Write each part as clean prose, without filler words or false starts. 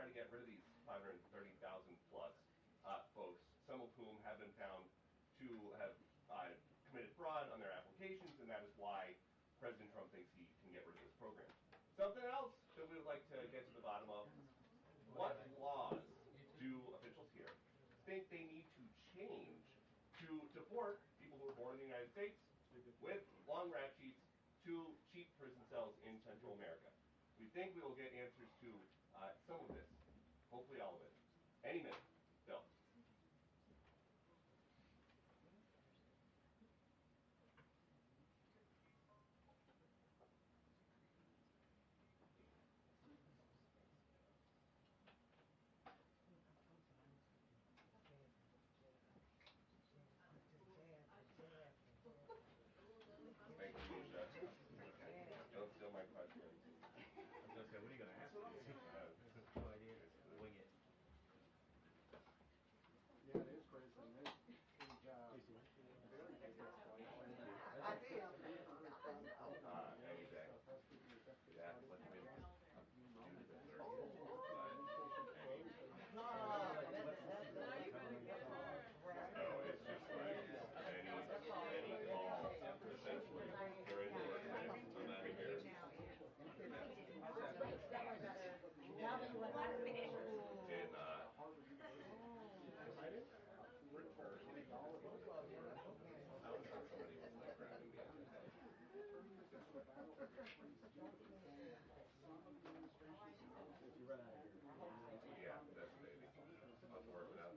to get rid of these 530,000 plus folks, some of whom have been found to have committed fraud on their applications, and that is why President Trump thinks he can get rid of this program. Something else that we would like to get to the bottom of: what laws do officials here think they need to change to deport people who are born in the United States with long rap sheets to cheap prison cells in Central America? We think we will get answers to some of this, hopefully all of it, any minute. Bill. Thank you, Misha. Don't steal my question. I was going to say, what are you going to ask? No idea. Wing it. Yeah, it is crazy. I did. Yeah, let's do the No, it's just like any call, essentially, during the work day, I'm out of here. And, I was on somebody was like grabbing me. Yeah, that's maybe. I'll work it out.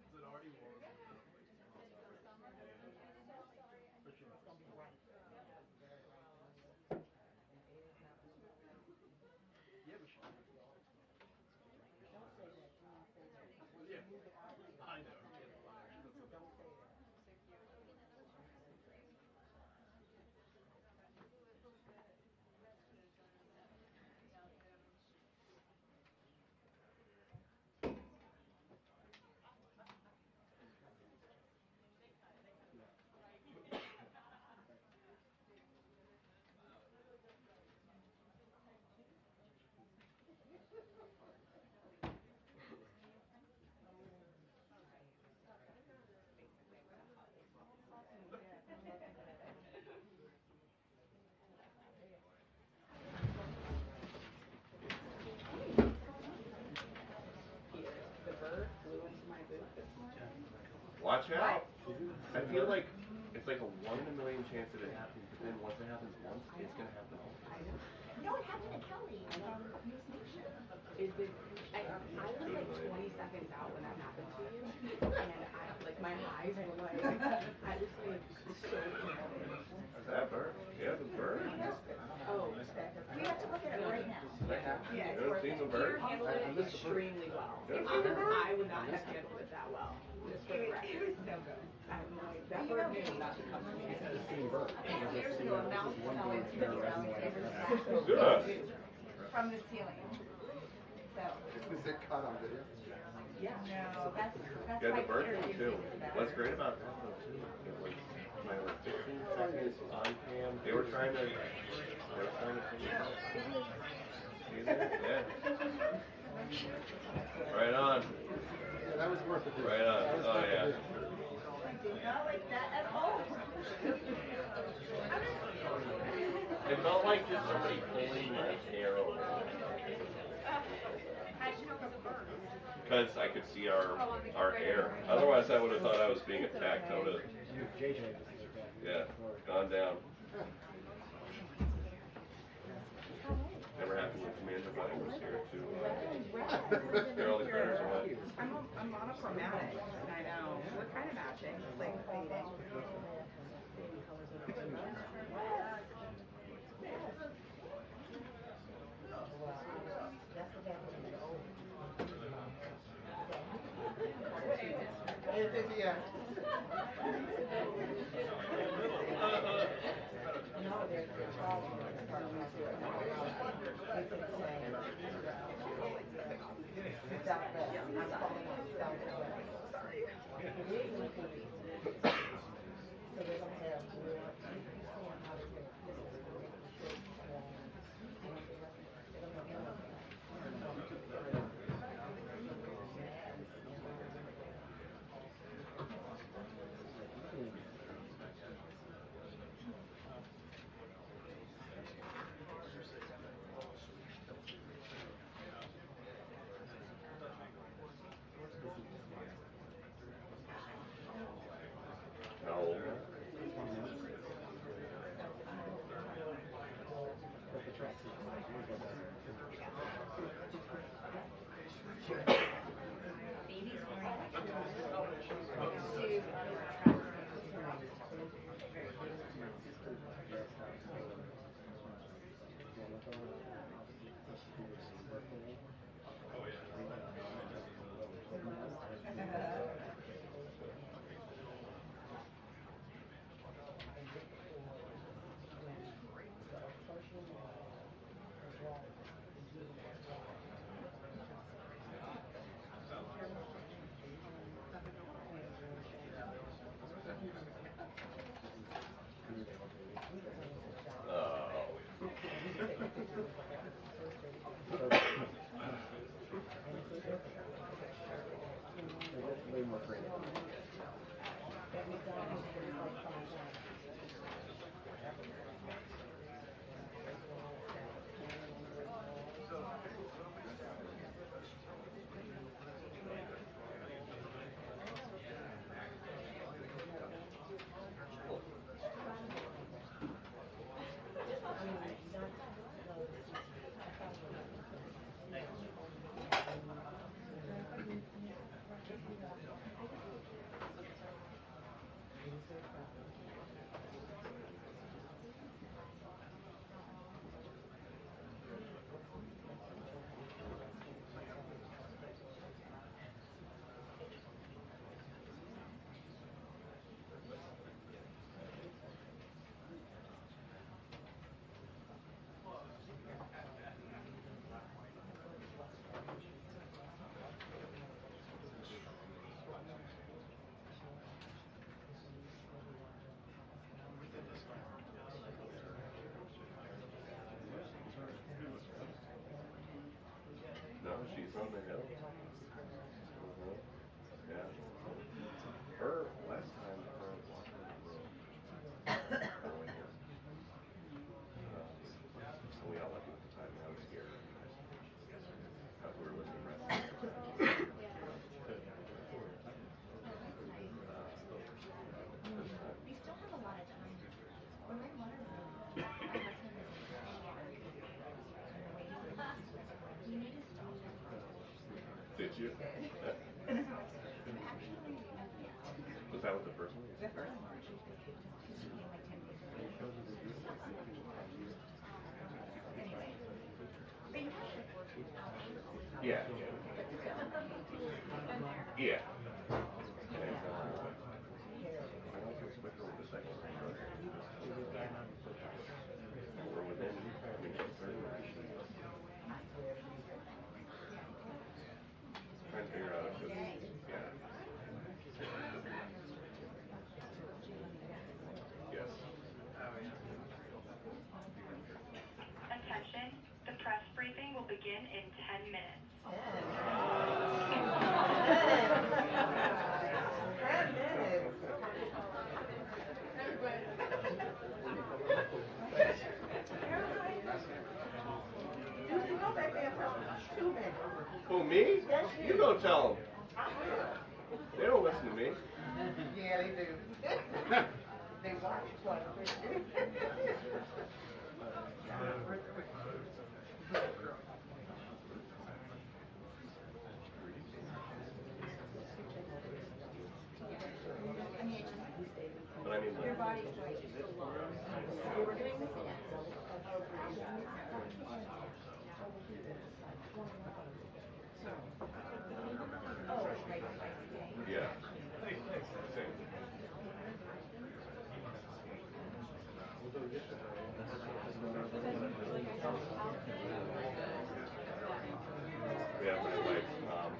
Is it already warm? Yeah, we should. Yeah, I know. Watch out. I feel like it's like a 1 in a million chance that it happens, but then once it happens once, it's going to happen all the time. No, it happened to Kelly from News Nation. I was like 20 seconds out when that happened to you, and my eyes were like, I was like so scared. Is that bird? Yeah, the bird. Oh, we have to look at it right now. Yeah, it's working. Peter handled it extremely well. I would not have handled it that well. It was so good. I have no idea. That bird knew not to come to me. Years ago, a mouse fell into the ground from the ceiling. So. Is it caught on video? Yeah. No, that's yeah, the bird thing too. What's great about that though too, it was like 15 seconds on cam. They were trying to take it out. See there? Yeah. Right on. Yeah, that was worth it. Right on. Oh yeah. I did not like that at all. It felt like just somebody pulling my hair over. How'd you know it was a bird? Because I could see our hair. Otherwise, I would have thought I was being attacked. I would have, yeah, gone down. Never happened when Commander Buddy was here to hear all the critters or what? I'm monochromatic. I know. We're kind of matching. It's like fading. Yeah. No. No, she's on the hill. Yeah. Her last time, her walking the road. So we all left at the time. I was scared. We were looking at We still have a lot of time. When I learned, my husband is you need to stop. Did you? Was that with the first one? The first one. Yeah. Yeah. And, I don't think it's quicker with the second one, but we're within, I mean, she's 30. Trying to figure out if it's, yeah. Yes. Attention, the press briefing will begin in 10 minutes. Who? Don't tell them. They don't listen to me. Yeah, they do. They watch what? But I mean, Your body's like so long. We were doing this. Oh, right. yeah. Yeah, my wife's mom.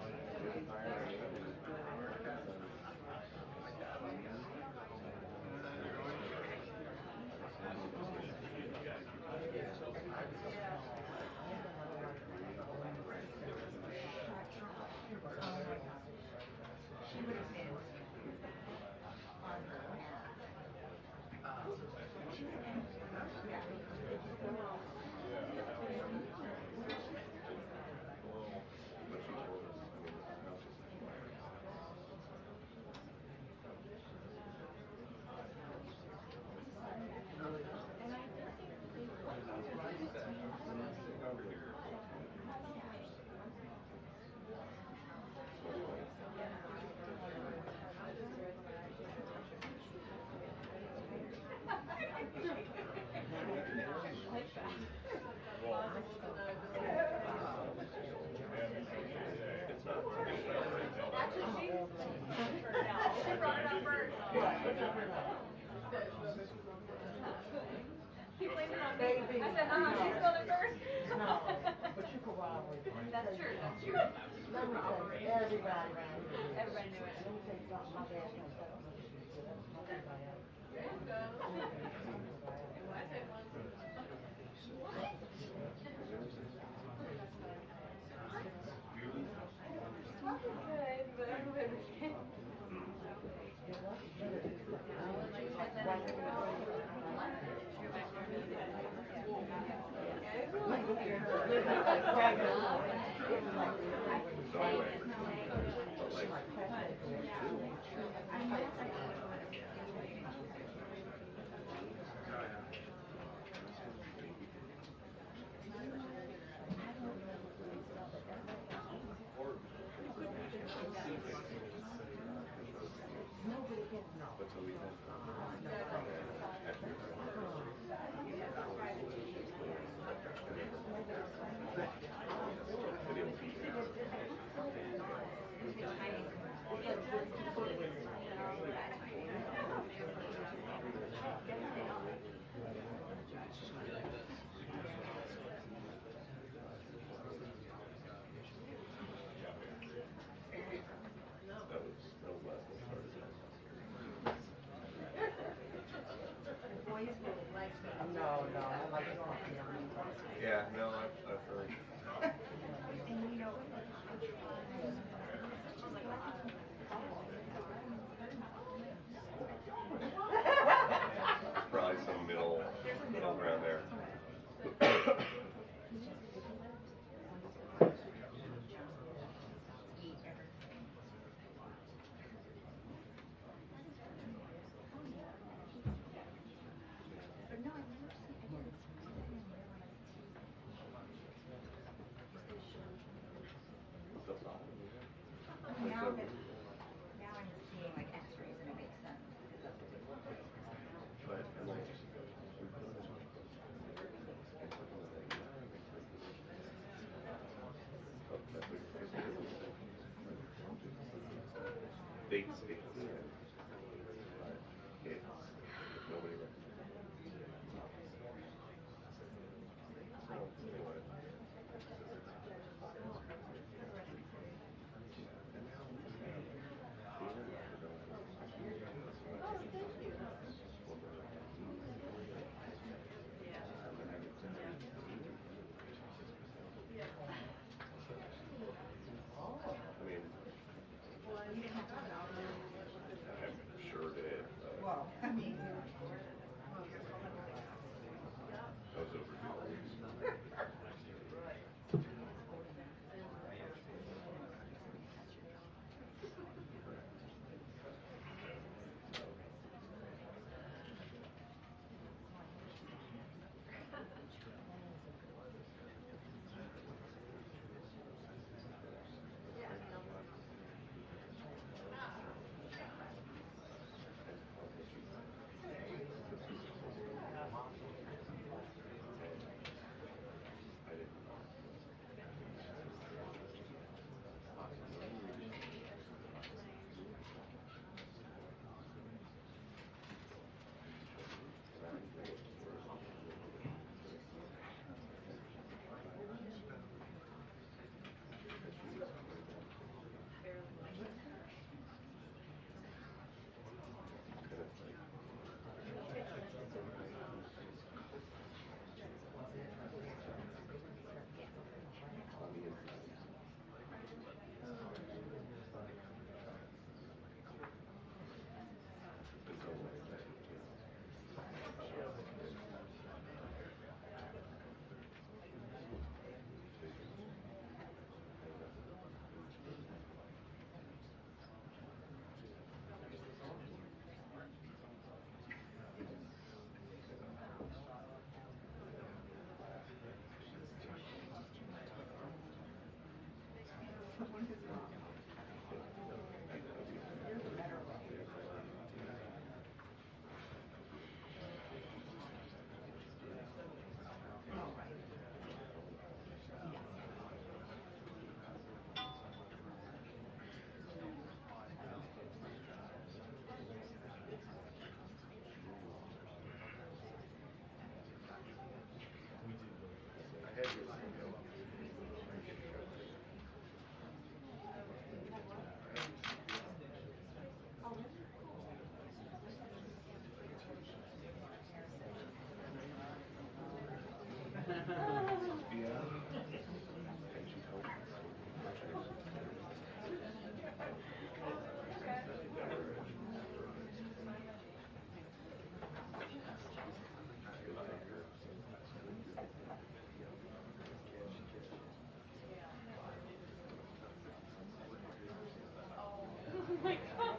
She brought it up first. He blamed it on me. I said, she spilled it first. No, but you corroborate. That's true, that's true. Let me tell you, everybody around here. Everybody knew it. Let me tell you something, my dad comes up. Good, but everybody was kidding. No, I like it. Yeah, no, I've heard. Probably some middle ground there. Now I'm just seeing like x-rays and it makes sense. They speak. Nobody I mean, Like, oh.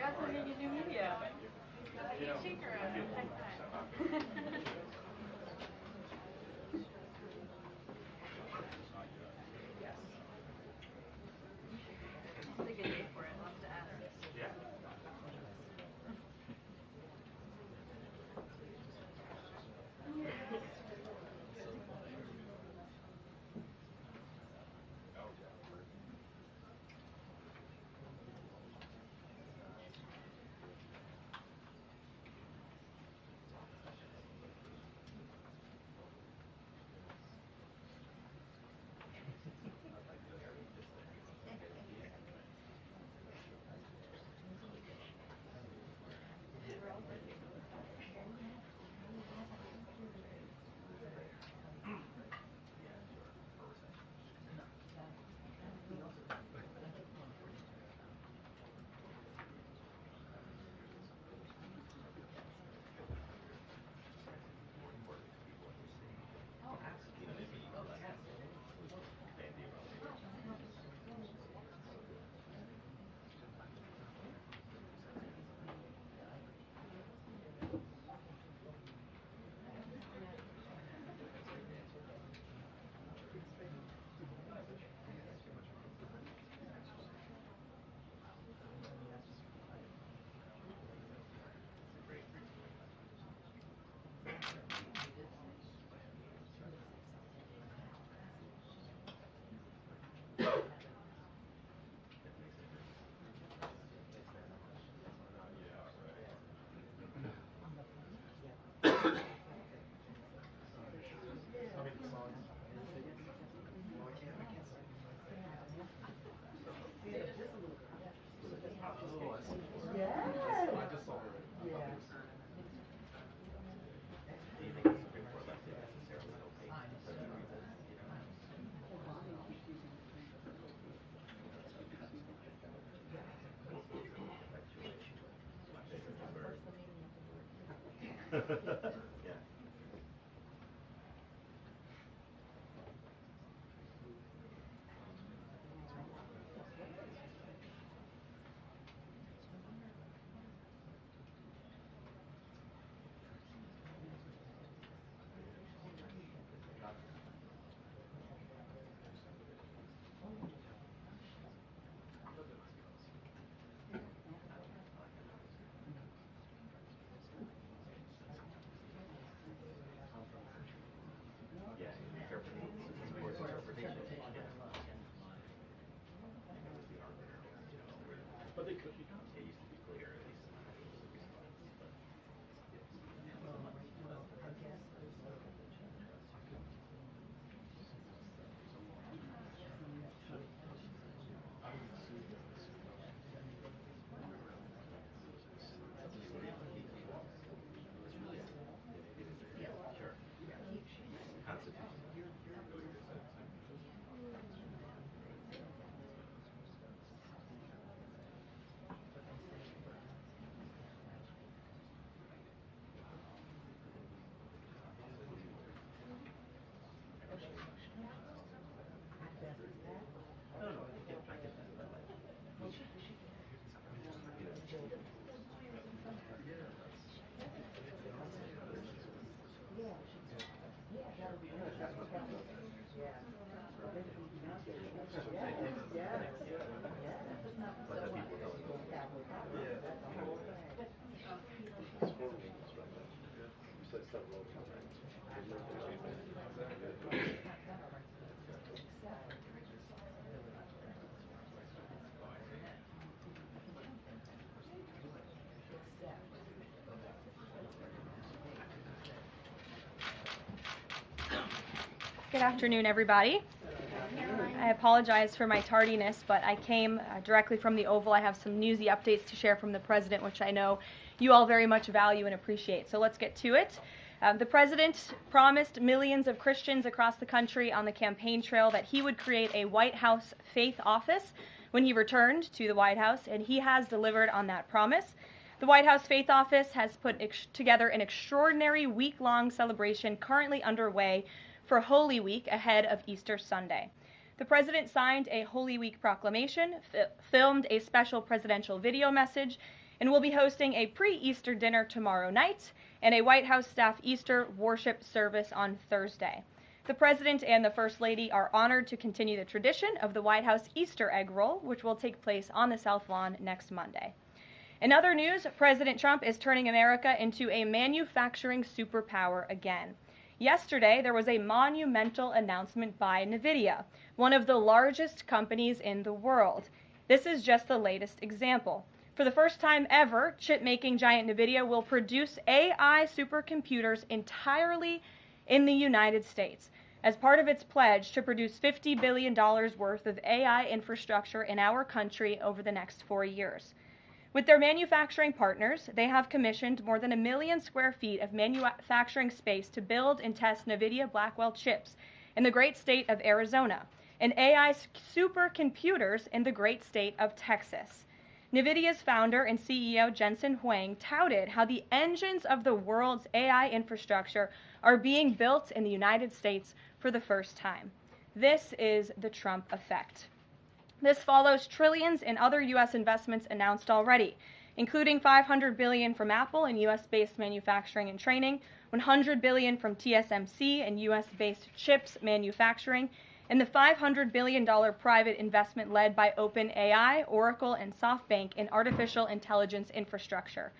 That's what made you new media. Shake her around. It's a good day for it. Lots to ask. Yeah. Yeah. Yeah, interpretation. But they could, it used to be clear, at least in the response, but. Sure. Constitution. Good afternoon, everybody. I apologize for my tardiness, but I came directly from the Oval. I have some newsy updates to share from the President, which I know you all very much value and appreciate. So let's get to it. The President promised millions of Christians across the country on the campaign trail that he would create a White House faith office when he returned to the White House, and he has delivered on that promise. The White House Faith Office has put together an extraordinary week-long celebration currently underway for Holy Week ahead of Easter Sunday. The President signed a Holy Week proclamation, filmed a special presidential video message, and will be hosting a pre-Easter dinner tomorrow night and a White House staff Easter worship service on Thursday. The President and the First Lady are honored to continue the tradition of the White House Easter egg roll, which will take place on the South Lawn next Monday. In other news, President Trump is turning America into a manufacturing superpower again. Yesterday, there was a monumental announcement by NVIDIA, one of the largest companies in the world. This is just the latest example. For the first time ever, chip-making giant NVIDIA will produce AI supercomputers entirely in the United States, as part of its pledge to produce $50 billion worth of AI infrastructure in our country over the next 4 years. With their manufacturing partners, they have commissioned more than 1 million square feet of manufacturing space to build and test NVIDIA Blackwell chips in the great state of Arizona and AI supercomputers in the great state of Texas. NVIDIA's founder and CEO Jensen Huang touted how the engines of the world's AI infrastructure are being built in the United States for the first time. This is the Trump effect. This follows trillions in other U.S. investments announced already, including $500 billion from Apple in U.S.-based manufacturing and training, $100 billion from TSMC and U.S.-based chips manufacturing, and the $500 billion private investment led by OpenAI, Oracle, and SoftBank in artificial intelligence infrastructure.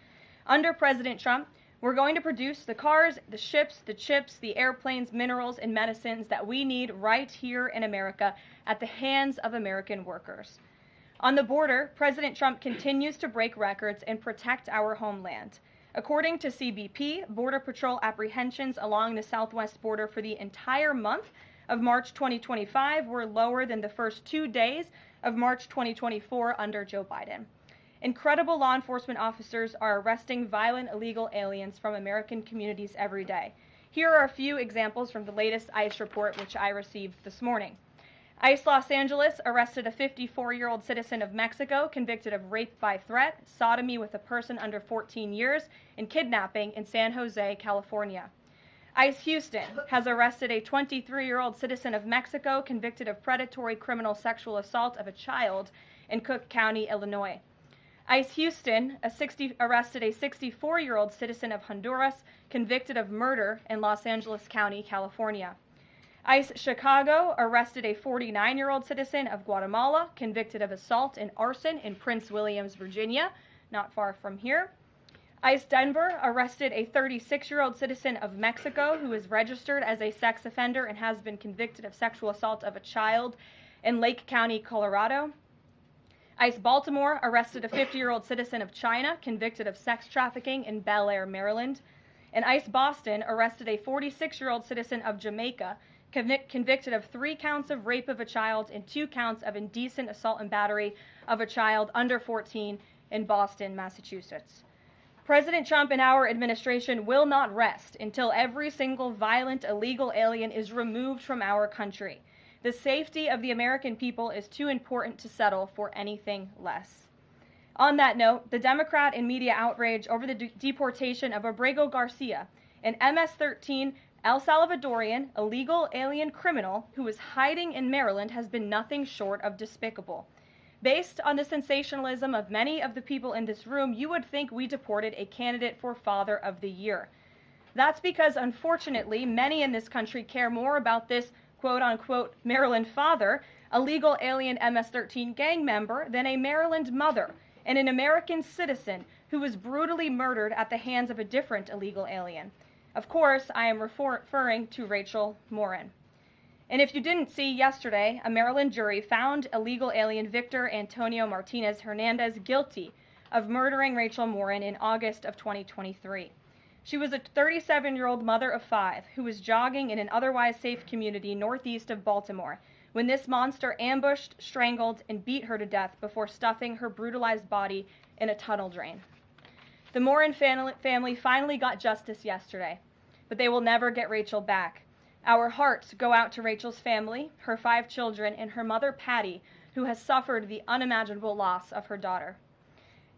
Under President Trump, we're going to produce the cars, the ships, the chips, the airplanes, minerals, and medicines that we need right here in America at the hands of American workers. On the border, President Trump continues to break records and protect our homeland. According to CBP, Border Patrol apprehensions along the southwest border for the entire month of March 2025 were lower than the first 2 days of March 2024 under Joe Biden. Incredible law enforcement officers are arresting violent illegal aliens from American communities every day. Here are a few examples from the latest ICE report, which I received this morning. ICE Los Angeles arrested a 54-year-old citizen of Mexico convicted of rape by threat, sodomy with a person under 14 years, and kidnapping in San Jose, California. ICE Houston has arrested a 23-year-old citizen of Mexico convicted of predatory criminal sexual assault of a child in Cook County, Illinois. ICE Houston arrested a 64-year-old citizen of Honduras convicted of murder in Los Angeles County, California. ICE Chicago arrested a 49-year-old citizen of Guatemala convicted of assault and arson in Prince Williams, Virginia, not far from here. ICE Denver arrested a 36-year-old citizen of Mexico who is registered as a sex offender and has been convicted of sexual assault of a child in Lake County, Colorado. ICE Baltimore arrested a 50-year-old citizen of China convicted of sex trafficking in Bel Air, Maryland. And ICE Boston arrested a 46-year-old citizen of Jamaica convicted of 3 counts of rape of a child and 2 counts of indecent assault and battery of a child under 14 in Boston, Massachusetts. President Trump and our administration will not rest until every single violent illegal alien is removed from our country. The safety of the American people is too important to settle for anything less. On that note, the Democrat and media outrage over the deportation of Abrego Garcia, an MS-13 El Salvadorian illegal alien criminal who is hiding in Maryland, has been nothing short of despicable. Based on the sensationalism of many of the people in this room, you would think we deported a candidate for Father of the Year. That's because, unfortunately, many in this country care more about this quote-unquote Maryland father, a legal alien MS-13 gang member, than a Maryland mother and an American citizen who was brutally murdered at the hands of a different illegal alien. Of course, I am referring to Rachel Morin. And if you didn't see, yesterday, a Maryland jury found illegal alien Victor Antonio Martinez Hernandez guilty of murdering Rachel Morin in August of 2023. She was a 37-year-old mother of 5 who was jogging in an otherwise safe community northeast of Baltimore when this monster ambushed, strangled, and beat her to death before stuffing her brutalized body in a tunnel drain. The Morin family finally got justice yesterday, but they will never get Rachel back. Our hearts go out to Rachel's family, her 5 children, and her mother, Patty, who has suffered the unimaginable loss of her daughter.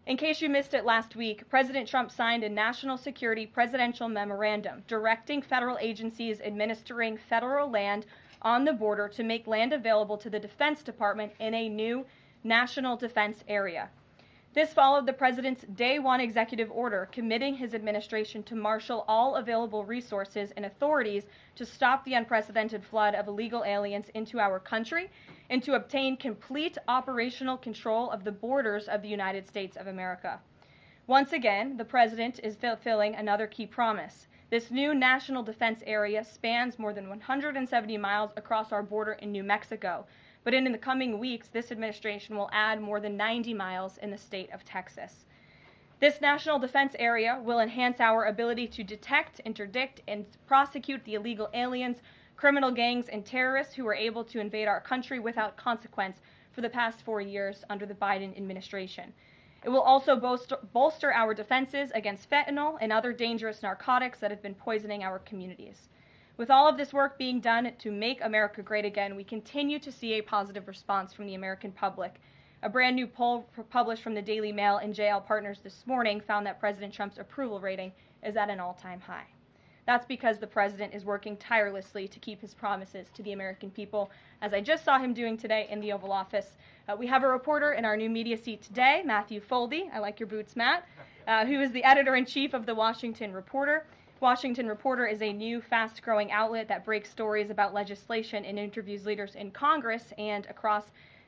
In case you missed it last week, President Trump signed a national security presidential memorandum directing federal agencies administering federal land on the border to make land available to the Defense Department in a new national defense area. This followed the president's Day 1 executive order committing his administration to marshal all available resources and authorities to stop the unprecedented flood of illegal aliens into our country and to obtain complete operational control of the borders of the United States of America. Once again, the president is fulfilling another key promise. This new national defense area spans more than 170 miles across our border in New Mexico, but in the coming weeks, this administration will add more than 90 miles in the state of Texas. This national defense area will enhance our ability to detect, interdict, and prosecute the illegal aliens, criminal gangs, and terrorists who were able to invade our country without consequence for the past 4 years under the Biden administration. It will also bolster our defenses against fentanyl and other dangerous narcotics that have been poisoning our communities. With all of this work being done to make America great again, we continue to see a positive response from the American public. A brand new poll published from the Daily Mail and JL Partners this morning found that President Trump's approval rating is at an all-time high. That's because the president is working tirelessly to keep his promises to the American people, as I just saw him doing today in the Oval Office. We have a reporter in our new media seat today, Matthew Foldy. I like your boots, Matt, who is the editor-in-chief of the Washington Reporter. Washington Reporter is a new, fast-growing outlet that breaks stories about legislation and interviews leaders in Congress and across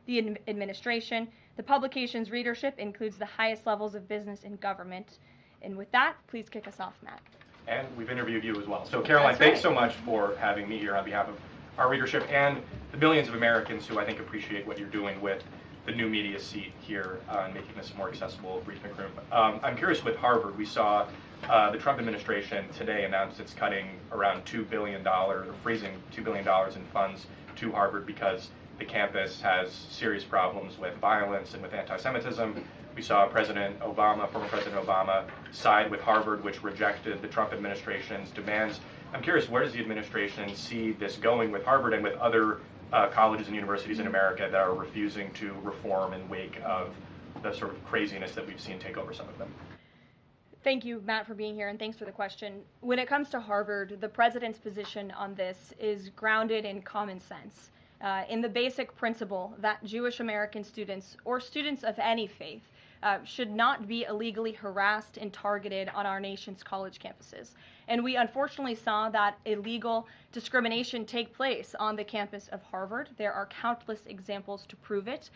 the administration. The publication's readership includes the highest levels of business and government. And with that, please kick us off, Matt. And we've interviewed you as well. So Karoline, thanks so much for having me here on behalf of our readership and the millions of Americans who I think appreciate what you're doing with the new media seat here and making this a more accessible briefing room. I'm curious with Harvard, we saw the Trump administration today announced it's cutting around $2 billion, or freezing $2 billion in funds to Harvard because the campus has serious problems with violence and with anti-Semitism. We saw former President Obama, side with Harvard, which rejected the Trump administration's demands. I'm curious, where does the administration see this going with Harvard and with other colleges and universities in America that are refusing to reform in wake of the sort of craziness that we've seen take over some of them? Thank you, Matt, for being here, and thanks for the question. When it comes to Harvard, the president's position on this is grounded in common sense, in the basic principle that Jewish American students, or students of any faith, should not be illegally harassed and targeted on our nation's college campuses. And we unfortunately saw that illegal discrimination take place on the campus of Harvard. There are countless examples to prove it,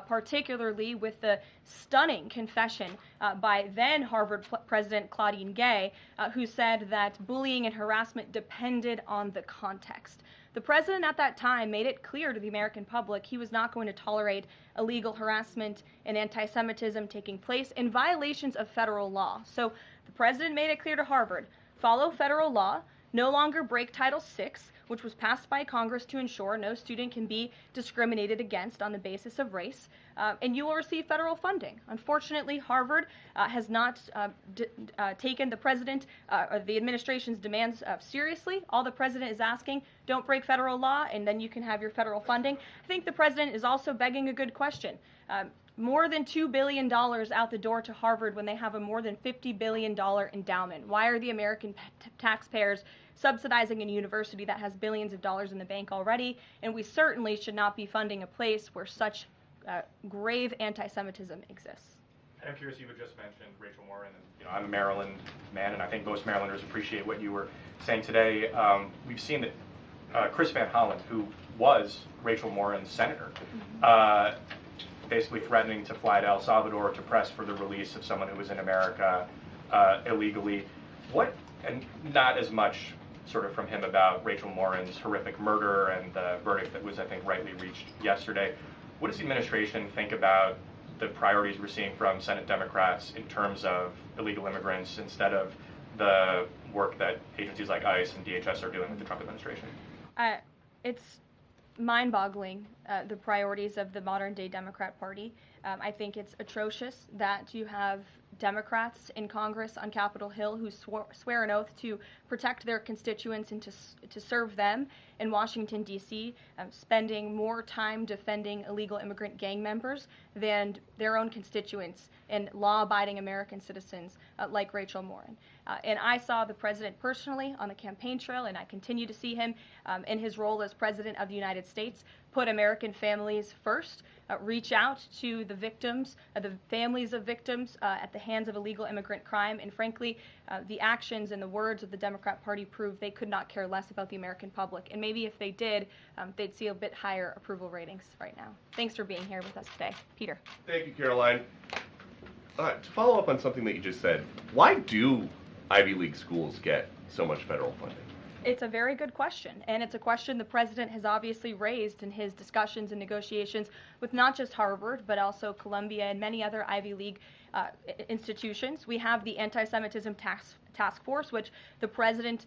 particularly with the stunning confession by then Harvard President Claudine Gay, who said that bullying and harassment depended on the context. The president at that time made it clear to the American public he was not going to tolerate illegal harassment and anti-Semitism taking place in violations of federal law. So the president made it clear to Harvard, follow federal law, no longer break Title VI, which was passed by Congress to ensure no student can be discriminated against on the basis of race, and you will receive federal funding. Unfortunately, Harvard has not taken the president or the administration's demands seriously. All the president is asking, don't break federal law, and then you can have your federal funding. I think the president is also begging a good question. More than $2 billion out the door to Harvard when they have a more than $50 billion endowment. Why are the American taxpayers subsidizing a university that has billions of dollars in the bank already? And we certainly should not be funding a place where such grave anti-Semitism exists. And I'm curious, you had just mentioned Rachel Warren, and I'm a Maryland man, and I think most Marylanders appreciate what you were saying today. We've seen that Chris Van Hollen, who was Rachel Warren's senator, basically threatening to fly to El Salvador to press for the release of someone who was in America illegally. And not as much sort of from him about Rachel Warren's horrific murder and the verdict that was, I think, rightly reached yesterday. What does the administration think about the priorities we're seeing from Senate Democrats in terms of illegal immigrants instead of the work that agencies like ICE and DHS are doing with the Trump administration? It's mind-boggling, the priorities of the modern-day Democrat Party. I think it's atrocious that you have Democrats in Congress on Capitol Hill who swear an oath to protect their constituents and to serve them in Washington, D.C., spending more time defending illegal immigrant gang members than their own constituents and law-abiding American citizens like Rachel Warren. And I saw the president personally on the campaign trail, and I continue to see him in his role as president of the United States put American families first, reach out to the victims, the families of victims at the hands of illegal immigrant crime. And frankly, the actions and the words of the Democrat Party prove they could not care less about the American public. And maybe if they did, they'd see a bit higher approval ratings right now. Thanks for being here with us today. Peter. Thank you, Caroline. To follow up on something that you just said, why do Ivy League schools get so much federal funding? It's a very good question, and it's a question the president has obviously raised in his discussions and negotiations with not just Harvard, but also Columbia and many other Ivy League institutions. We have the Anti-Semitism Task Force, which the president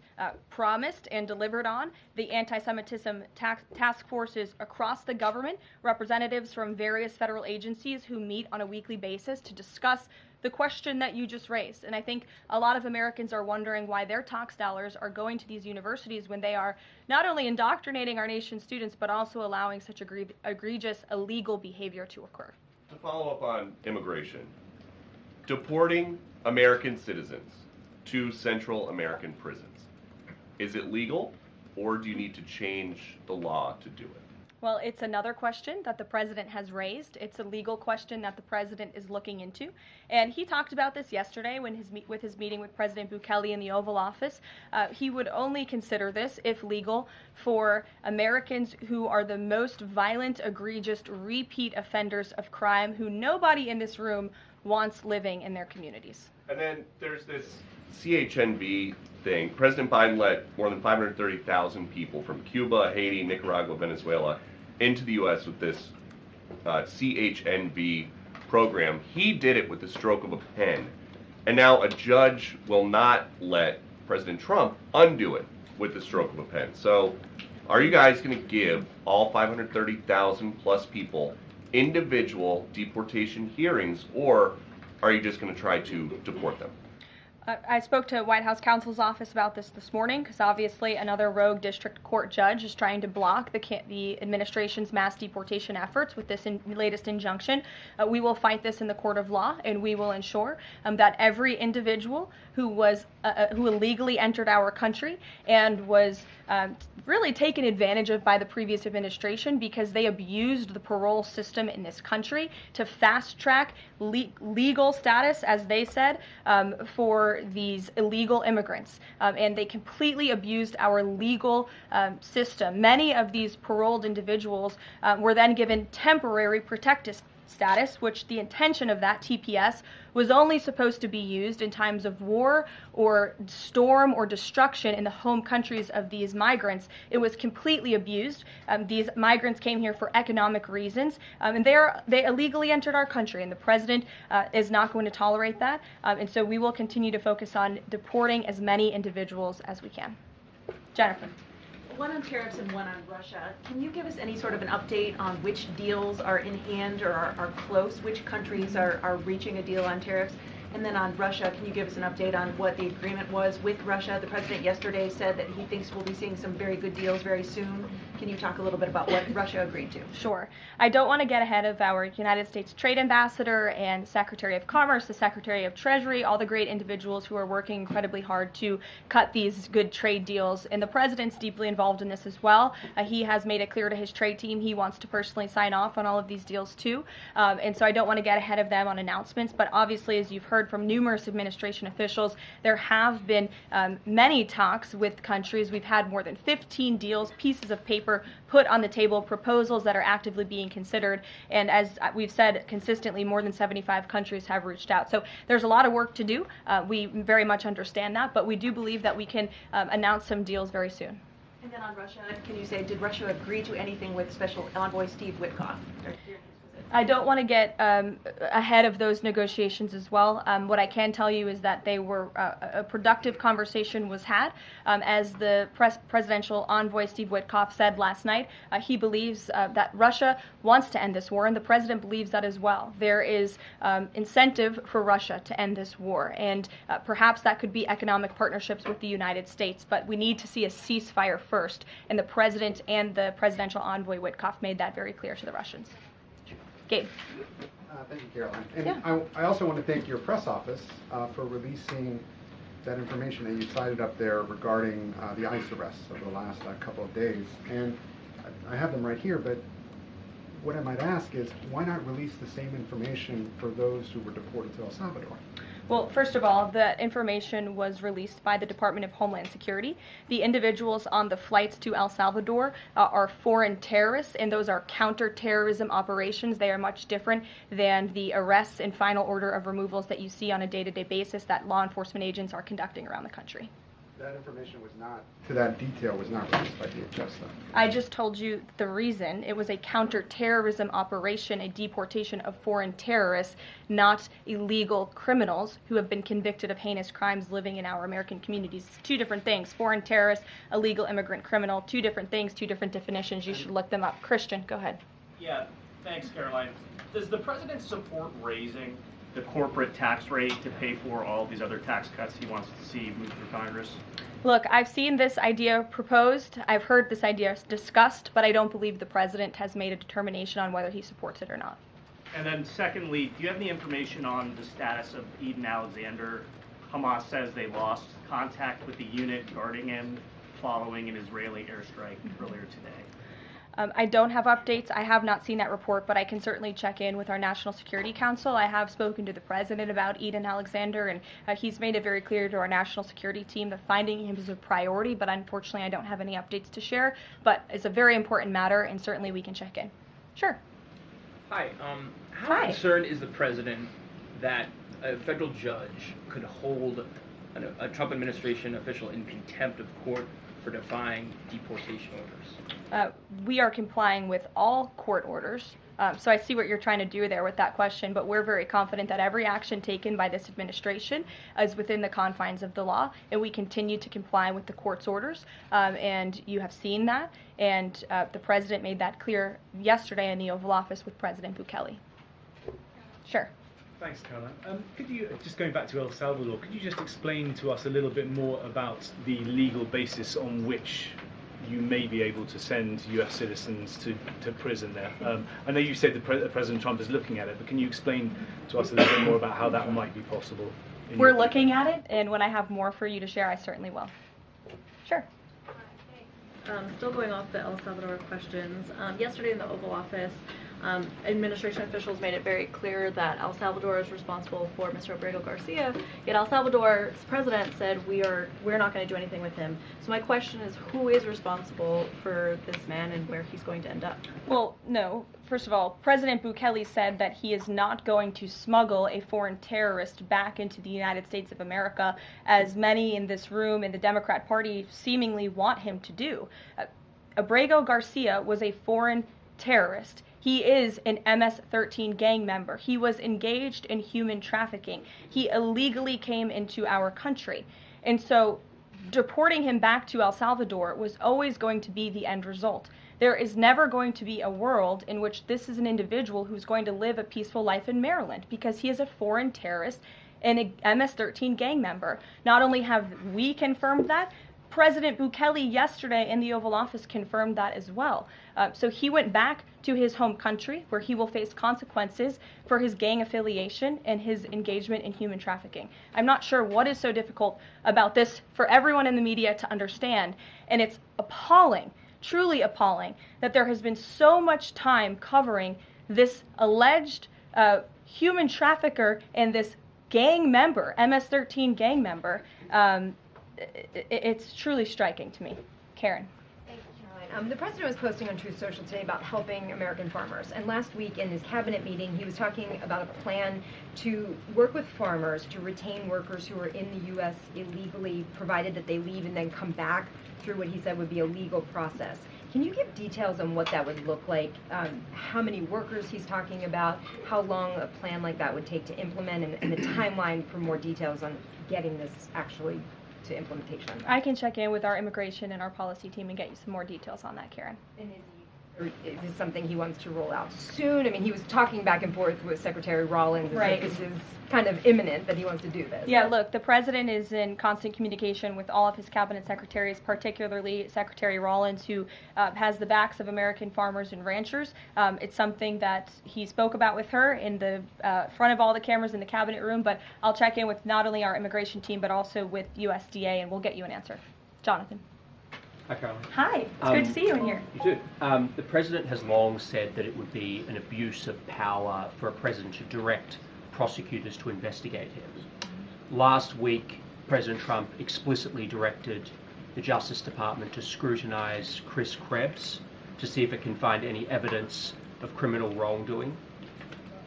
promised and delivered on. The Anti-Semitism Task Force is across the government, representatives from various federal agencies who meet on a weekly basis to discuss the question that you just raised. And I think a lot of Americans are wondering why their tax dollars are going to these universities when they are not only indoctrinating our nation's students, but also allowing such egregious illegal behavior to occur. To follow up on immigration, deporting American citizens to Central American prisons, is it legal, or do you need to change the law to do it? Well, it's another question that the president has raised. It's a legal question that the president is looking into. And he talked about this yesterday when with his meeting with President Bukele in the Oval Office. He would only consider this, if legal, for Americans who are the most violent, egregious, repeat offenders of crime who nobody in this room wants living in their communities. And then there's this CHNB thing. President Biden let more than 530,000 people from Cuba, Haiti, Nicaragua, Venezuela into the U.S. with this CHNB program. He did it with the stroke of a pen. And now a judge will not let President Trump undo it with the stroke of a pen. So are you guys going to give all 530,000 plus people individual deportation hearings, or are you just going to try to deport them? I spoke to White House counsel's office about this morning because obviously another rogue district court judge is trying to block the administration's mass deportation efforts with this latest injunction. We will fight this in the court of law, and we will ensure that every individual who illegally entered our country and was really taken advantage of by the previous administration because they abused the parole system in this country to fast track legal status, as they said, for these illegal immigrants. And they completely abused our legal system. Many of these paroled individuals were then given temporary protected status, which the intention of that TPS was only supposed to be used in times of war or storm or destruction in the home countries of these migrants. It was completely abused. These migrants came here for economic reasons, and they illegally entered our country, and the president is not going to tolerate that. And so we will continue to focus on deporting as many individuals as we can. Jennifer. One on tariffs and one on Russia. Can you give us any sort of an update on which deals are in hand or are close? Which countries are reaching a deal on tariffs? And then on Russia, can you give us an update on what the agreement was with Russia? The president yesterday said that he thinks we'll be seeing some very good deals very soon. Can you talk a little bit about what Russia agreed to? Sure. I don't want to get ahead of our United States Trade Ambassador and Secretary of Commerce, the Secretary of Treasury, all the great individuals who are working incredibly hard to cut these good trade deals. And the president's deeply involved in this as well. He has made it clear to his trade team he wants to personally sign off on all of these deals too. And so I don't want to get ahead of them on announcements. But obviously, as you've heard from numerous administration officials, there have been many talks with countries. We've had more than 15 deals, pieces of paper put on the table, proposals that are actively being considered. And as we've said consistently, more than 75 countries have reached out. So there's a lot of work to do. We very much understand that, but we do believe that we can announce some deals very soon. And then on Russia, can you say, did Russia agree to anything with Special Envoy Steve Witkoff? I don't want to get ahead of those negotiations as well. What I can tell you is that they were a productive conversation was had. As the presidential envoy Steve Witkoff said last night, he believes that Russia wants to end this war, and the president believes that as well. There is incentive for Russia to end this war, and perhaps that could be economic partnerships with the United States, but we need to see a ceasefire first, and the president and the presidential envoy Witkoff made that very clear to the Russians. Gabe. Thank you, Caroline. And Yeah. I also want to thank your press office for releasing that information that you cited up there regarding the ICE arrests over the last couple of days. And I have them right here, but what I might ask is, why not release the same information for those who were deported to El Salvador? Well, first of all, the information was released by the Department of Homeland Security. The individuals on the flights to El Salvador are foreign terrorists, and those are counterterrorism operations. They are much different than the arrests and final order of removals that you see on a day-to-day basis that law enforcement agents are conducting around the country. That information was not, to that detail, was not released by DHS, though. I just told you the reason. It was a counterterrorism operation, a deportation of foreign terrorists, not illegal criminals who have been convicted of heinous crimes living in our American communities. It's two different things. Foreign terrorist, illegal immigrant criminal, two different things, two different definitions. You should look them up. Christian, go ahead. Yeah, thanks, Caroline. Does the president support raising the corporate tax rate to pay for all these other tax cuts he wants to see move through Congress? Look, I've seen this idea proposed. I've heard this idea discussed, but I don't believe the president has made a determination on whether he supports it or not. And then secondly, do you have any information on the status of Eden Alexander? Hamas says they lost contact with the unit guarding him following an Israeli airstrike earlier today. I don't have updates. I have not seen that report, but I can certainly check in with our National Security Council. I have spoken to the president about Eden Alexander, and he's made it very clear to our national security team that finding him is a priority, but unfortunately I don't have any updates to share. But it's a very important matter, and certainly we can check in. Sure. Hi. How concerned is the president that a federal judge could hold a Trump administration official in contempt of court for defying deportation orders? We are complying with all court orders. So I see what you're trying to do there with that question, but we're very confident that every action taken by this administration is within the confines of the law, and we continue to comply with the court's orders. And you have seen that, and the president made that clear yesterday in the Oval Office with President Bukele. Sure. Thanks, Caroline. Could you, just going back to El Salvador, could you just explain to us a little bit more about the legal basis on which you may be able to send U.S. citizens to prison there? I know you said President Trump is looking at it, but can you explain to us a little bit more about how that might be possible? We're looking at it, and when I have more for you to share, I certainly will. Sure. Still going off the El Salvador questions, yesterday in the Oval Office, administration officials made it very clear that El Salvador is responsible for Mr. Abrego Garcia, yet El Salvador's president said we're not going to do anything with him. So my question is, who is responsible for this man and where he's going to end up? Well, no. First of all, President Bukele said that he is not going to smuggle a foreign terrorist back into the United States of America, as many in this room in the Democrat Party seemingly want him to do. Abrego Garcia was a foreign terrorist. He is an MS-13 gang member. He was engaged in human trafficking. He illegally came into our country. And so deporting him back to El Salvador was always going to be the end result. There is never going to be a world in which this is an individual who's going to live a peaceful life in Maryland, because he is a foreign terrorist and a MS-13 gang member. Not only have we confirmed that, President Bukele yesterday in the Oval Office confirmed that as well. So he went back to his home country, where he will face consequences for his gang affiliation and his engagement in human trafficking. I'm not sure what is so difficult about this for everyone in the media to understand, and it's appalling, truly appalling, that there has been so much time covering this alleged human trafficker and this gang member, MS-13 gang member. It's truly striking to me. Karen. Thanks, Caroline. The president was posting on Truth Social today about helping American farmers. And last week in his cabinet meeting, he was talking about a plan to work with farmers to retain workers who are in the U.S. illegally, provided that they leave and then come back through what he said would be a legal process. Can you give details on what that would look like, how many workers he's talking about, how long a plan like that would take to implement, and the timeline for more details on getting this actually to implementation? I can check in with our immigration and our policy team and get you some more details on that, Karen. And is this something he wants to roll out soon? I mean, he was talking back and forth with Secretary Rawlings. Right. This is kind of imminent that he wants to do this. Yeah, look, the president is in constant communication with all of his cabinet secretaries, particularly Secretary Rawlings, who has the backs of American farmers and ranchers. It's something that he spoke about with her in the front of all the cameras in the cabinet room, but I'll check in with not only our immigration team, but also with USDA, and we'll get you an answer. Jonathan. Hi, Caroline. Hi, it's good to see you in here. You too. The president has long said that it would be an abuse of power for a president to direct prosecutors to investigate him. Last week, President Trump explicitly directed the Justice Department to scrutinize Chris Krebs to see if it can find any evidence of criminal wrongdoing.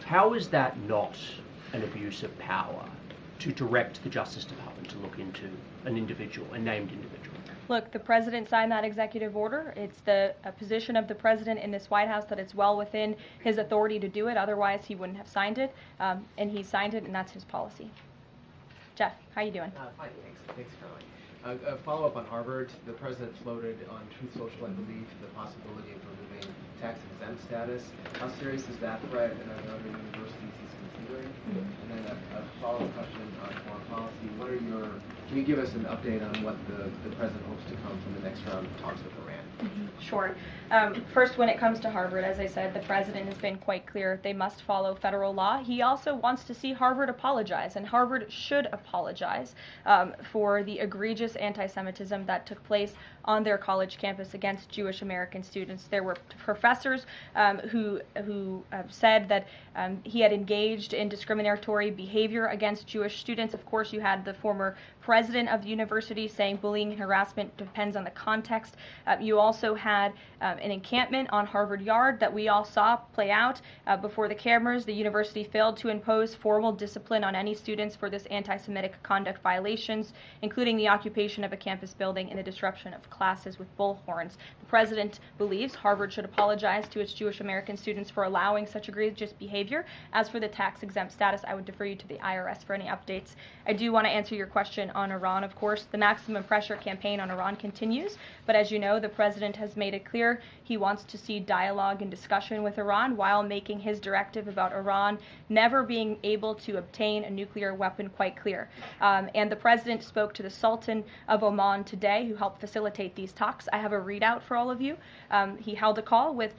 How is that not an abuse of power to direct the Justice Department to look into an individual, a named individual? Look, the president signed that executive order. It's the position of the president in this White House that it's well within his authority to do it. Otherwise, he wouldn't have signed it. And he signed it, and that's his policy. Jeff, how you doing? Fine, thanks, Caroline. A follow-up on Harvard. The president floated on Truth Social, I believe, the possibility of removing tax-exempt status. How serious is that threat, and are there other universities he's considering? And then a follow-up question on foreign policy. Can you give us an update on what the president hopes to come from the next round of talks with Iran? Sure. First, when it comes to Harvard, as I said, the president has been quite clear they must follow federal law. He also wants to see Harvard apologize, and Harvard should apologize for the egregious anti-Semitism that took place on their college campus against Jewish American students. There were professors who said that he had engaged in discriminatory behavior against Jewish students. Of course, you had the former president of the university saying bullying and harassment depends on the context. You also had an encampment on Harvard Yard that we all saw play out before the cameras. The university failed to impose formal discipline on any students for this anti-Semitic conduct violations, including the occupation of a campus building and the disruption of classes with bullhorns. The president believes Harvard should apologize to its Jewish American students for allowing such egregious behavior. As for the tax-exempt status, I would defer you to the IRS for any updates. I do want to answer your question on Iran, of course. The maximum pressure campaign on Iran continues, but as you know, the president has made it clear he wants to see dialogue and discussion with Iran while making his directive about Iran never being able to obtain a nuclear weapon quite clear. And the president spoke to the Sultan of Oman today, who helped facilitate these talks. I have a readout for all of you. He held a call with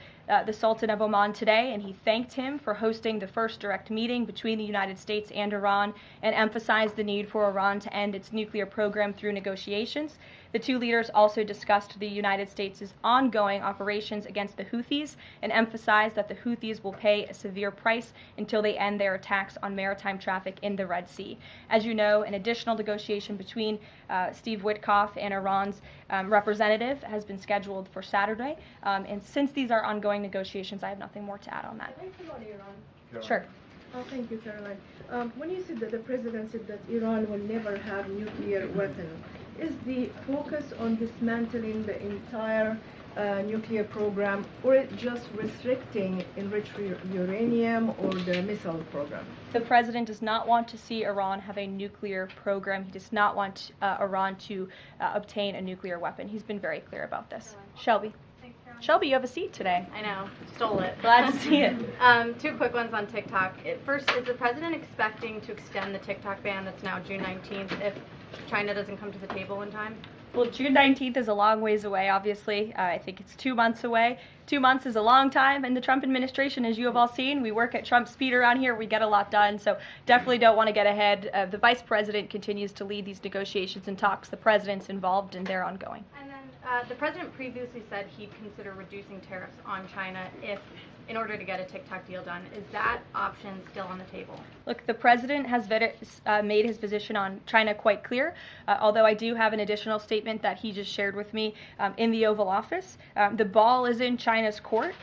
the Sultan of Oman today, and he thanked him for hosting the first direct meeting between the United States and Iran and emphasized the need for Iran to end its nuclear program through negotiations. The two leaders also discussed the United States' ongoing operations against the Houthis and emphasized that the Houthis will pay a severe price until they end their attacks on maritime traffic in the Red Sea. As you know, an additional negotiation between Steve Witkoff and Iran's representative has been scheduled for Saturday. And since these are ongoing negotiations, I have nothing more to add on that. Can I come on Iran? Sure. Oh, thank you, Caroline. When you said that the president said that Iran will never have nuclear weapon, is the focus on dismantling the entire nuclear program, or it just restricting enriched uranium or the missile program? The president does not want to see Iran have a nuclear program. He does not want Iran to obtain a nuclear weapon. He's been very clear about this. Shelby. Shelby, you have a seat today. I know, stole it. Glad to see it. Two quick ones on TikTok. First, is the president expecting to extend the TikTok ban that's now June 19th if China doesn't come to the table in time? Well, June 19th is a long ways away, obviously. I think it's 2 months away. 2 months is a long time in the Trump administration, as you have all seen. We work at Trump speed around here. We get a lot done, so definitely don't want to get ahead. The vice president continues to lead these negotiations and talks. The president's involved, and they're ongoing. And then the president previously said he'd consider reducing tariffs on China in order to get a TikTok deal done. Is that option still on the table? Look, the president has made his position on China quite clear, although I do have an additional statement that he just shared with me in the Oval Office. The ball is in China's court.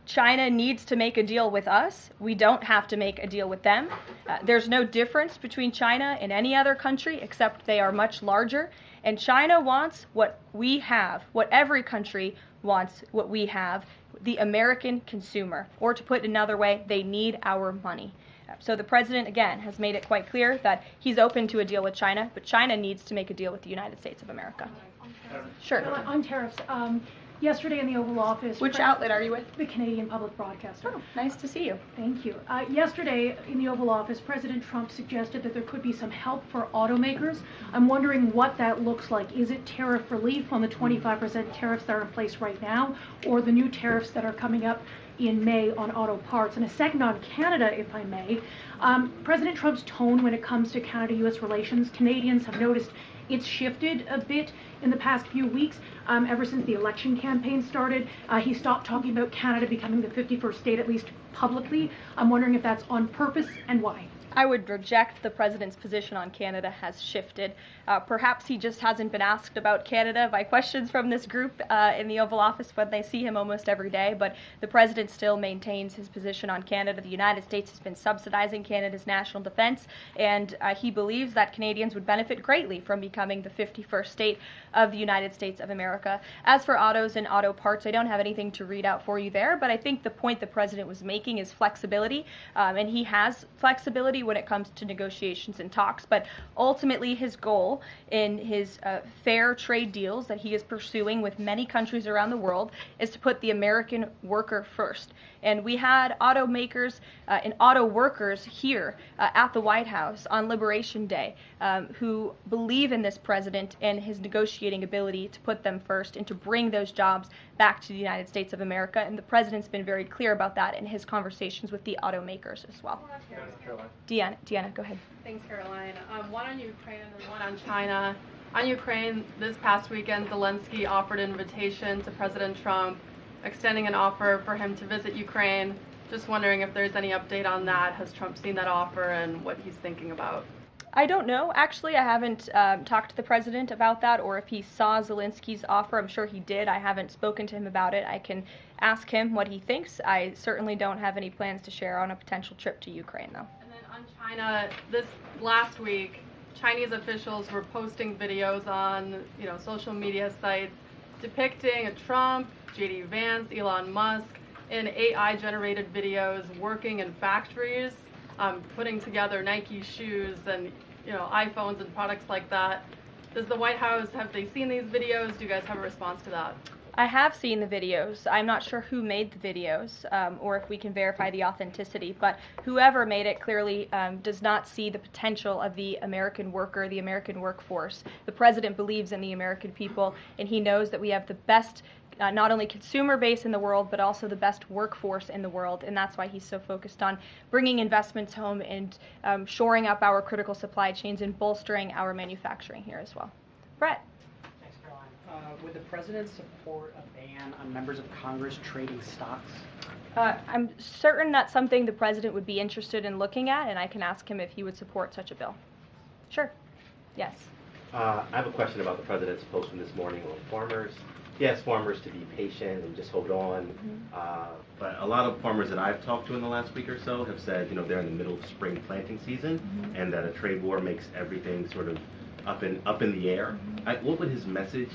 China needs to make a deal with us. We don't have to make a deal with them. There's no difference between China and any other country except they are much larger. And China wants what we have, what every country wants, what we have, the American consumer. Or to put it another way, they need our money. So the president, again, has made it quite clear that he's open to a deal with China, but China needs to make a deal with the United States of America. Sure. On tariffs, yesterday in the Oval Office... Which outlet are you with? The Canadian Public Broadcaster. Oh, nice to see you. Thank you. Yesterday in the Oval Office, President Trump suggested that there could be some help for automakers. I'm wondering what that looks like. Is it tariff relief on the 25% tariffs that are in place right now, or the new tariffs that are coming up in May on auto parts. And a second on Canada, if I may. President Trump's tone when it comes to Canada-U.S. relations, Canadians have noticed it's shifted a bit in the past few weeks. Ever since the election campaign started, he stopped talking about Canada becoming the 51st state, at least publicly. I'm wondering if that's on purpose and why. I would reject the president's position on Canada has shifted. Perhaps he just hasn't been asked about Canada by questions from this group in the Oval Office when they see him almost every day, but the president still maintains his position on Canada. The United States has been subsidizing Canada's national defense, and he believes that Canadians would benefit greatly from becoming the 51st state of the United States of America. As for autos and auto parts, I don't have anything to read out for you there, but I think the point the president was making is flexibility, and he has flexibility when it comes to negotiations and talks, but ultimately his goal in his fair trade deals that he is pursuing with many countries around the world is to put the American worker first. And we had automakers and auto workers here at the White House on Liberation Day who believe in this president and his negotiating ability to put them first and to bring those jobs back to the United States of America. And the president's been very clear about that in his conversations with the automakers as well. Deanna, go ahead. Thanks, Caroline. One on Ukraine and one on China. On Ukraine, this past weekend, Zelensky offered an invitation to President Trump, extending an offer for him to visit Ukraine. Just wondering if there's any update on that. Has Trump seen that offer and what he's thinking about? I don't know. Actually, I haven't talked to the president about that, or if he saw Zelensky's offer. I'm sure he did. I haven't spoken to him about it. I can ask him what he thinks. I certainly don't have any plans to share on a potential trip to Ukraine, though. And then on China, this last week, Chinese officials were posting videos on, social media sites depicting Trump, J.D. Vance, Elon Musk, in AI-generated videos working in factories, putting together Nike shoes and iPhones and products like that. Does the White House, have they seen these videos? Do you guys have a response to that? I have seen the videos. I'm not sure who made the videos or if we can verify the authenticity, but whoever made it clearly does not see the potential of the American worker, the American workforce. The president believes in the American people, and he knows that we have the best not only consumer base in the world, but also the best workforce in the world, and that's why he's so focused on bringing investments home and shoring up our critical supply chains and bolstering our manufacturing here as well. Brett. Thanks, Caroline. Would the president support a ban on members of Congress trading stocks? I'm certain that's something the president would be interested in looking at, and I can ask him if he would support such a bill. Sure. Yes. I have a question about the president's post from this morning on farmers. He asked farmers to be patient and just hold on. But a lot of farmers that I've talked to in the last week or so have said, they're in the middle of spring planting season, and that a trade war makes everything sort of up in the air. What would his message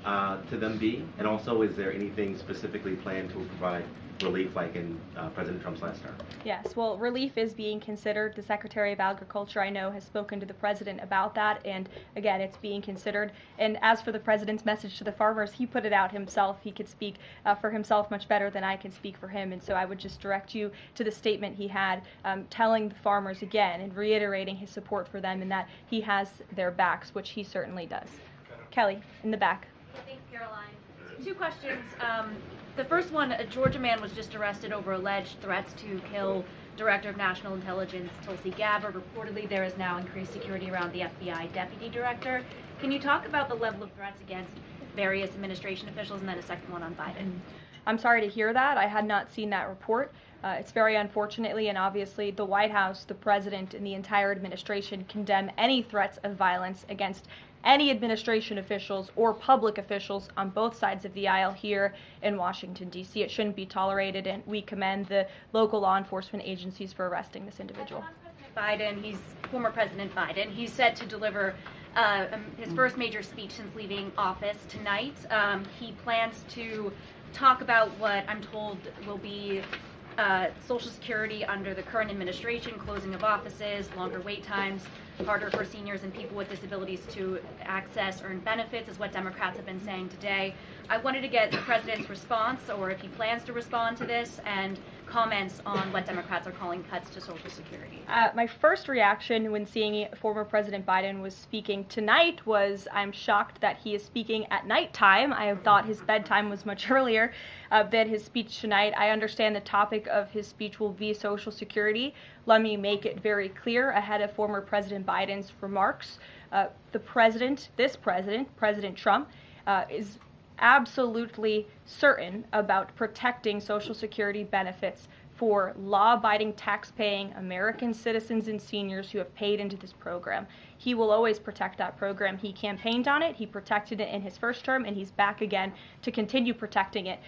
to them be? And also, is there anything specifically planned to provide relief like in President Trump's last term? Yes, well, relief is being considered. The Secretary of Agriculture, I know, has spoken to the president about that, and again, it's being considered. And as for the president's message to the farmers, he put it out himself. He could speak for himself much better than I can speak for him, and so I would just direct you to the statement he had telling the farmers again and reiterating his support for them and that he has their backs, which he certainly does. Kelly, in the back. Thanks, Caroline. 2 questions. The first one, a Georgia man was just arrested over alleged threats to kill Director of National Intelligence Tulsi Gabbard. Reportedly, there is now increased security around the FBI Deputy Director. Can you talk about the level of threats against various administration officials, and then a second one on Biden? I'm sorry to hear that. I had not seen that report. It's very unfortunately, and obviously the White House, the president, and the entire administration condemn any threats of violence against any administration officials or public officials on both sides of the aisle here in Washington, D.C. It shouldn't be tolerated, and we commend the local law enforcement agencies for arresting this individual. Former President Biden, he's set to deliver his first major speech since leaving office tonight. He plans to talk about what I'm told will be Social Security under the current administration, closing of offices, longer wait times, harder for seniors and people with disabilities to access earned benefits, is what Democrats have been saying today. I wanted to get the president's response, or if he plans to respond to this, and comments on what Democrats are calling cuts to Social Security? My first reaction when seeing former President Biden was speaking tonight was, I'm shocked that he is speaking at nighttime. I thought his bedtime was much earlier than his speech tonight. I understand the topic of his speech will be Social Security. Let me make it very clear ahead of former President Biden's remarks. President Trump, is absolutely certain about protecting Social Security benefits for law-abiding, tax-paying American citizens and seniors who have paid into this program. He will always protect that program. He campaigned on it, he protected it in his first term, and he's back again to continue protecting it.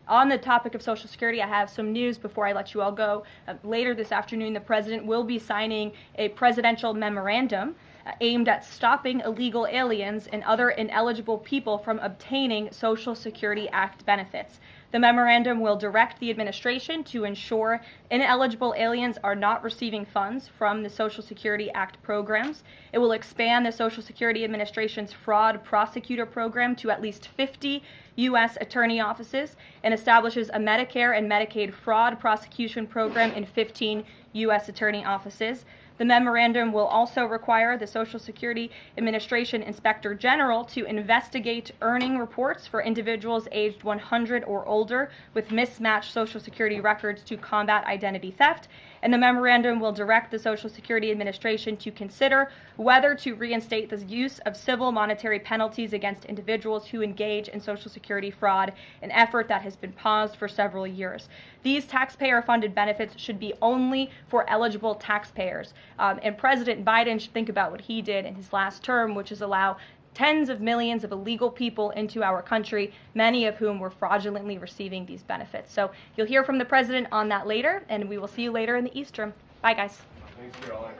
On the topic of Social Security, I have some news before I let you all go. Later this afternoon, the president will be signing a presidential memorandum aimed at stopping illegal aliens and other ineligible people from obtaining Social Security Act benefits. The memorandum will direct the administration to ensure ineligible aliens are not receiving funds from the Social Security Act programs. It will expand the Social Security Administration's fraud prosecutor program to at least 50 U.S. attorney offices and establishes a Medicare and Medicaid fraud prosecution program in 15 U.S. attorney offices. The memorandum will also require the Social Security Administration Inspector General to investigate earning reports for individuals aged 100 or older with mismatched Social Security records to combat identity theft. And the memorandum will direct the Social Security Administration to consider whether to reinstate the use of civil monetary penalties against individuals who engage in Social Security fraud, an effort that has been paused for several years. These taxpayer-funded benefits should be only for eligible taxpayers. And President Biden should think about what he did in his last term, which is allow tens of millions of illegal people into our country, many of whom were fraudulently receiving these benefits. So you'll hear from the president on that later, and we will see you later in the East Room. Bye, guys. Thanks, Caroline.